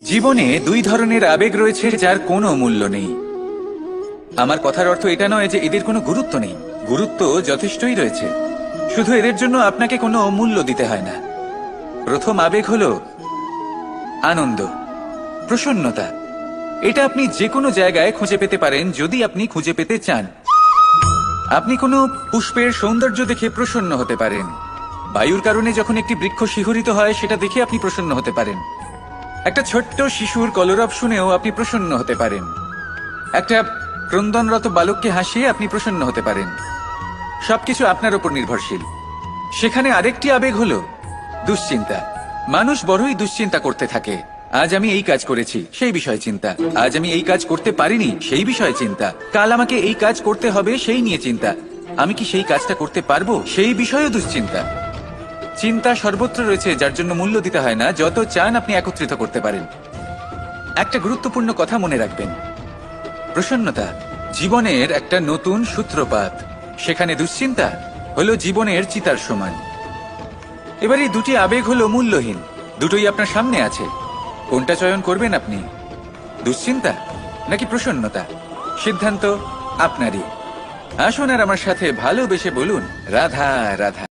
জীবনে দুই ধরনের আবেগ রয়েছে যার কোনো মূল্য নেই। আমার কথার অর্থ এটা নয় যে এদের কোনো গুরুত্ব নেই, গুরুত্ব যথেষ্টই রয়েছে, শুধু এদের জন্য আপনাকে কোনো মূল্য দিতে হয় না। প্রথম আবেগ হলো আনন্দ, প্রসন্নতা। এটা আপনি যে কোনো জায়গায় খুঁজে পেতে পারেন যদি আপনি খুঁজে পেতে চান। আপনি কোনো পুষ্পের সৌন্দর্য দেখে প্রসন্ন হতে পারেন, বায়ুর কারণে যখন একটি বৃক্ষ শিহরিত হয় সেটা দেখে আপনি প্রসন্ন হতে পারেন, একটা ছোট্ট শিশুর কলরব শুনেও আপনি প্রসন্ন হতে পারেন, একটা ক্রন্দনরত বালককে হাসিয়ে আপনি প্রসন্ন হতে পারেন। সবকিছু আপনার উপর নির্ভরশীল। সেখানে আরেকটি আবেগ হলো দুশ্চিন্তা। মানুষ বড়ই দুশ্চিন্তা করতে থাকে। আজ আমি এই কাজ করেছি, সেই বিষয়ে চিন্তা। আজ আমি এই কাজ করতে পারিনি, সেই বিষয়ে চিন্তা। কাল আমাকে এই কাজ করতে হবে, সেই নিয়ে চিন্তা। আমি কি সেই কাজটা করতে পারবো, সেই বিষয়েও দুশ্চিন্তা। চিন্তা সর্বত্র রয়েছে, যার জন্য মূল্য দিতে হয় না। যত চান আপনি একত্রিত করতে পারেন। একটা গুরুত্বপূর্ণ কথা মনে রাখবেন, প্রসন্নতা জীবনের একটা নতুন সূত্রপাত, সেখানে দুশ্চিন্তা হলো জীবনের চিতার সমান। এবার এই দুটি আবেগ হলো মূল্যহীন, দুটোই আপনার সামনে আছে। কোনটা চয়ন করবেন আপনি, দুশ্চিন্তা নাকি প্রসন্নতা? সিদ্ধান্ত আপনারই। আসুন আর আমার সাথে ভালোবেসে বলুন, রাধা রাধা।